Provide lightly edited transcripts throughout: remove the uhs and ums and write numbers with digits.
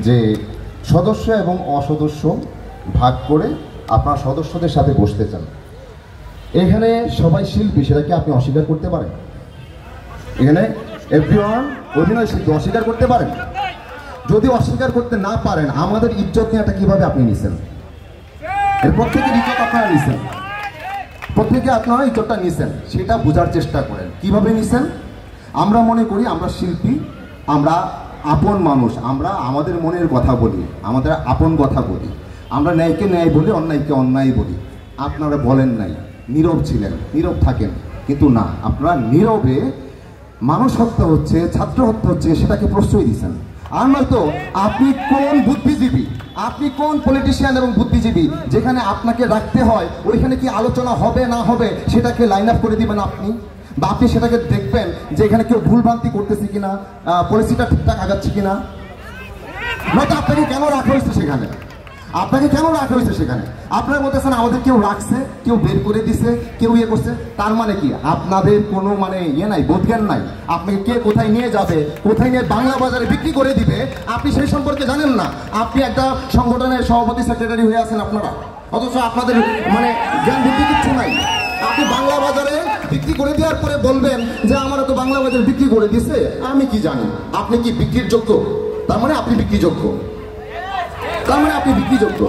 যে সদস্য এবং অসদস্য ভাগ করে আপনার সদস্যদের সাথে বসতে চান। এখানে সবাই শিল্পী, সেটাকে আপনি অস্বীকার করতে পারেন? এখানে এভরিওয়ান অভিনয় শিল্পী, অস্বীকার করতে পারেন? যদি অস্বীকার করতে না পারেন, আমাদের ইজ্জত নেওয়াটা কিভাবে আপনি নিছেন? এর প্রত্যেকের ইজ্জত আপনারা নিছেন, প্রত্যেকে আপনারা ইজ্জতটা নিছেন, সেটা বোঝার চেষ্টা করেন কিভাবে নিছেন। আমরা মনে করি আমরা শিল্পী, আমরা আপন মানুষ, আমরা আমাদের মনের কথা বলি, আমাদের আপন কথা বলি, আমরা ন্যায়কে ন্যায় বলি, অন্যায়কে অন্যায় বলি। আপনারা বলেন নাই, নীরব ছিলেন, নীরব থাকেন, কিন্তু না, আপনারা নীরবে মানুষ হত্যা হচ্ছে, ছাত্র হত্যা হচ্ছে সেটাকে প্রশ্রয় দিচ্ছেন। আর নয়তো আপনি কোন বুদ্ধিজীবী, আপনি কোন পলিটিশিয়ান এবং বুদ্ধিজীবী যেখানে আপনাকে রাখতে হয় ওইখানে কি আলোচনা হবে না হবে সেটাকে লাইন আপ করে দিবেন আপনি, বা আপনি সেটাকে দেখবেন যে এখানে কেউ ভুলভ্রান্তি করতেছে কিনা, পলিসিটা ঠিকঠাক আগাচ্ছে কিনা। নয়তো আপনাকে কেন রাখা হয়েছে সেখানে? আপনাকে কেন রাখা হয়েছে সেখানে? আপনারা বলতেছেন আমাদের কেউ রাখছে, কেউ বের করে দিছে, কেউ ইয়ে করছে। তার মানে কি আপনাদের কোনো মানে ইয়ে নাই, বোধজ্ঞান নাই? আপনাকে কে কোথায় নিয়ে যাবে, কোথায় নিয়ে বাংলা বাজারে বিক্রি করে দিবে আপনি সেই সম্পর্কে জানেন না। আপনি একটা সংগঠনের সভাপতি সেক্রেটারি হয়ে আছেন আপনারা, অথচ আপনাদের মানে জ্ঞান বুদ্ধি কিচ্ছু নাই। আপনি বাংলা বাজারে বিক্রি করে দেওয়ার পরে বলবেন যে আমরা তো বাংলা বাজারে বিক্রি করে দিছে, আমি কি জানি? আপনি কি বিক্রির যোগ্য? তার মানে আপনি বিক্রিযোগ্য, তার মানে আপনি বিক্রিযোগ্য।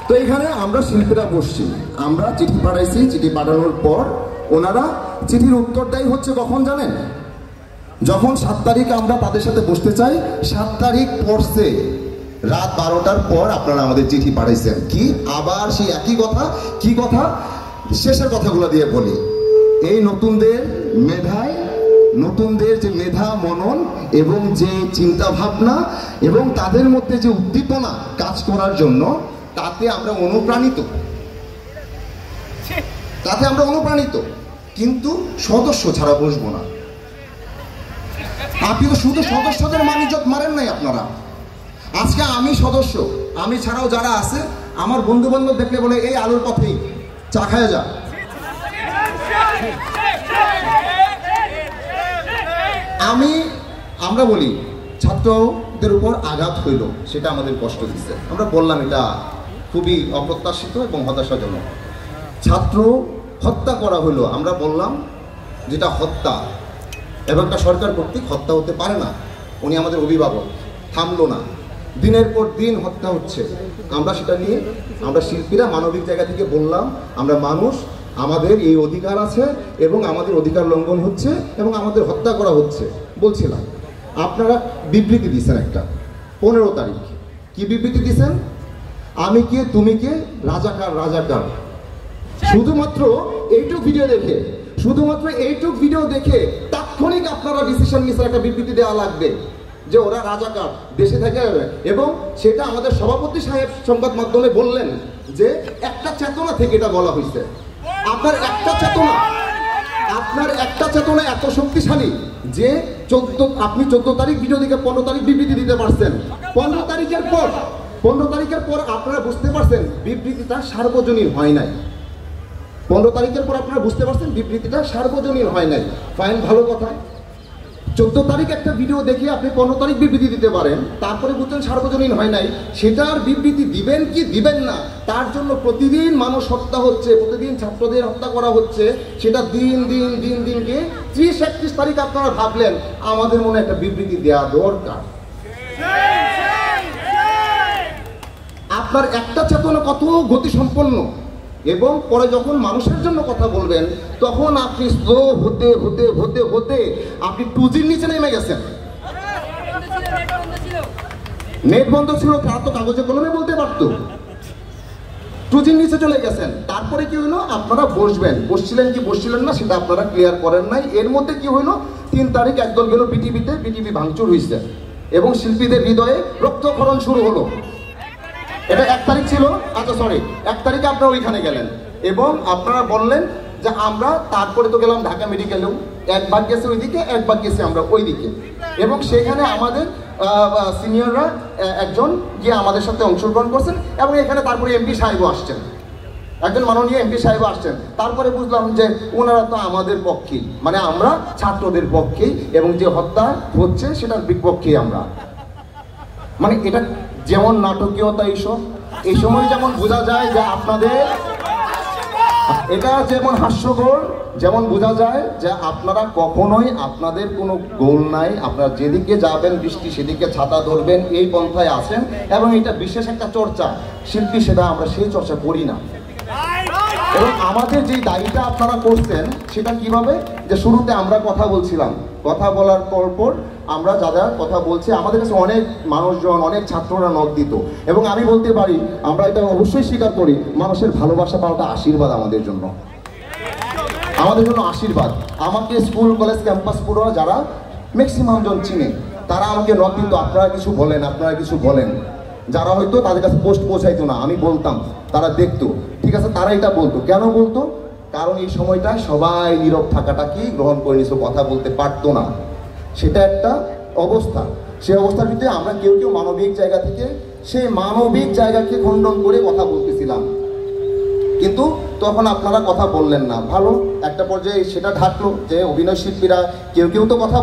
তো এখানে আমরা শিল্পীরা বসছি, আমরা চিঠি পাঠাইছি, চিঠি পাঠানোর পর ওনারা চিঠির উত্তর দেয় হচ্ছে কখন জানেন? যখন 7 তারিখ আমরা তাদের সাথে বসতে চাই, 7 তারিখ পড়ছে রাত 12টার পর আপনারা আমাদের চিঠি পাঠাইছেন। কি আবার সেই একই কথা? কি কথা? শেষের কথাগুলো দিয়ে বলি, এই নতুনদের মেধায়, নতুনদের যে মেধা মনন এবং যে চিন্তা ভাবনা এবং তাদের মধ্যে যে উদ্দীপনা কাজ করার জন্য, তাতে আমরা অনুপ্রাণিত, তাতে আমরা অনুপ্রাণিত, কিন্তু সদস্য ছাড়া বসবো না। আপনি তো শুধু সদস্যদের মানিজ্যত মারেন নাই আপনারা। আজকে আমি সদস্য, আমি ছাড়াও যারা আছে আমার বন্ধু বান্ধব দেখলে বলে এই আলুর পথেই চা খায় যা। আমরা বলি ছাত্রদের উপর আঘাত হইল, সেটা আমাদের কষ্ট দিচ্ছে। আমরা বললাম এটা খুবই অপ্রত্যাশিত এবং হতাশাজনক। ছাত্র হত্যা করা হলো, আমরা বললাম যেটা হত্যা এবং একটা সরকার কর্তৃক হত্যা হতে পারে না। উনি আমাদের অভিভাবক, থামলো না, দিনের পর দিন হত্যা হচ্ছে। আমরা সেটা নিয়ে আমরা শিল্পীরা মানবিক জায়গা থেকে বললাম আমরা মানুষ, আমাদের এই অধিকার আছে এবং আমাদের অধিকার লঙ্ঘন হচ্ছে এবং আমাদের হত্যা করা হচ্ছে বলছিলাম। আপনারা বিবৃতি দিয়েছেন একটা 15 তারিখ। কি বিবৃতি দিয়েছেন? আমি কে, তুমি কে, রাজাকার রাজাকার। শুধুমাত্র এইটুক ভিডিও দেখে, শুধুমাত্র এইটুক ভিডিও দেখে তাৎক্ষণিক আপনারা ডিসিশন নিয়েছেন একটা বিবৃতি দেওয়া লাগবে যে ওরা রাজাকার, দেশে থেকে। এবং সেটা আমাদের সভাপতি সাহেব সংবাদ মাধ্যমে বললেন যে একটা চেতনা থেকে এটা বলা হয়েছে। আপনার একটা চেতনা এত শক্তিশালী যে আপনি 14 তারিখ ভিডিও দেখে 15 তারিখ বিবৃতি দিতে পারছেন। 15 তারিখের পর আপনারা বুঝতে পারছেন বিবৃতিটা সার্বজনীন হয় নাই। 15 তারিখের পর আপনারা বুঝতে পারছেন বিবৃতিটা সার্বজনীন হয় নাই। ফাইন, ভালো কথা। 14 তারিখ একটা ভিডিও দেখে আপনি 15 তারিখ বিবৃতি দিতে পারেন, তারপরে বুঝছেন সার্বজনীন হয় নাই। সেটার বিবৃতি দিবেন কি দিবেন না, তার জন্য প্রতিদিন মানুষ হত্যা হচ্ছে, প্রতিদিন ছাত্রদের হত্যা করা হচ্ছে। সেটা দিন গিয়ে 30-31 তারিখ আপনারা ভাবলেন আমাদের মনে একটা বিবৃতি দেওয়া দরকার। আপনার একটা চেতনা কত গতিসম্পন্ন, এবং পরে যখন মানুষের জন্য কথা বলবেন তখন আপনি স্লো হতে হতে হতে হতে আপনি 2G'র নিচে নেমে গেছেন। নেট বন্ধ ছিল, তারা তো কাগজে কলমে বলতে পারতো। 2G'র নিচে চলে গেছেন। তারপরে কি হলো? আপনারা বসছিলেন কি বসছিলেন না সেটা আপনারা ক্লিয়ার করেন নাই। এর মধ্যে কি হইলো? 3 তারিখ একদল গেল বিটিভিতে, বিটিভি ভাঙচুর হয়েছে এবং শিল্পীদের হৃদয়ে রক্তক্ষরণ শুরু হলো। এটা 1 তারিখ ছিল, আচ্ছা সরি, 1 তারিখে আপনারা ওইখানে গেলেন এবং আপনারা বললেন যে আমরা, তারপরে তো গেলাম ঢাকা মেডিকেলেও, এক ভাগ গেছে ওইদিকে, এক ভাগ গেছে আমরা ওইদিকে। এবং সেখানে আমাদের সিনিয়ররা একজন গিয়ে আমাদের সাথে অংশগ্রহণ করছেন এবং এখানে তারপরে এমপি সাহেবও আসছেন, একজন মাননীয় এমপি সাহেবও আসছেন। তারপরে বুঝলাম যে ওনারা তো আমাদের পক্ষেই, মানে আমরা ছাত্রদের পক্ষেই এবং যে হত্যা হচ্ছে সেটার বিপক্ষেই আমরা। মানে এটা যেমন নাটকীয়তা এই সময় যেমন বোঝা যায় যে আপনাদের এটা যেমন হাস্যকর, যেমন বোঝা যায় যে আপনারা কখনোই আপনাদের কোনো গোল নাই, আপনারা যেদিকে যাবেন বৃষ্টি সেদিকে ছাতা ধরবেন এই পন্থায় আছেন, এবং এটা বিশেষ একটা চর্চা শিল্পী, সেটা আমরা সেই চর্চা করি না। এবং আমাদের যে দায়ীটা আপনারা করছেন সেটা কিভাবে, যে শুরুতে আমরা কথা বলছিলাম, কথা বলার পর আমরা যা যা কথা বলছি আমাদের কাছে অনেক মানুষজন, অনেক ছাত্ররা নক দিত, এবং আমি বলতে পারি আমরা এটা অবশ্যই স্বীকার করি, মানুষের ভালোবাসা পাওয়াটা আশীর্বাদ আমাদের জন্য আশীর্বাদ। আমাকে স্কুল কলেজ ক্যাম্পাস পুরো যারা ম্যাক্সিমাম জন চিনে তারা আমাকে নক দিত, আপনারা কিছু বলেন। যারা হয়তো তাদের কাছে পোস্ট পৌঁছাইতো না, আমি বলতাম, তারা দেখতো, ঠিক আছে, তারা এটা বলতো। কেন বলতো? কারণ এই সময়টা সবাই নীরব থাকাটাকেই গ্রহণ করে নিয়েছে, কথা বলতে পারতো না, সেটা একটা অবস্থা। সেই অবস্থার ভিতরে আমরা কেউ মানবিক জায়গা থেকে সেই মানবিক জায়গাকে খণ্ডন করে কথা বলতেছিলাম, কিন্তু তখন আপনারা কথা বললেন না। ভালো, একটা পর্যায়ে সেটা ঢাকলো যে অভিনয় শিল্পীরা কেউ তো কথা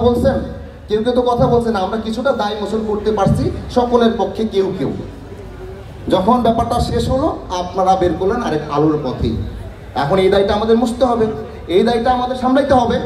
বলছেন, আমরা কিছুটা দায় মোচন করতে পারছি সকলের পক্ষে। কেউ যখন ব্যাপারটা শেষ হলো আপনারা বের করলেন আরেক আলোর পথেই। এখন এই দায়টা আমাদের মুছতে হবে, এই দায়টা আমাদের সামলাইতে হবে।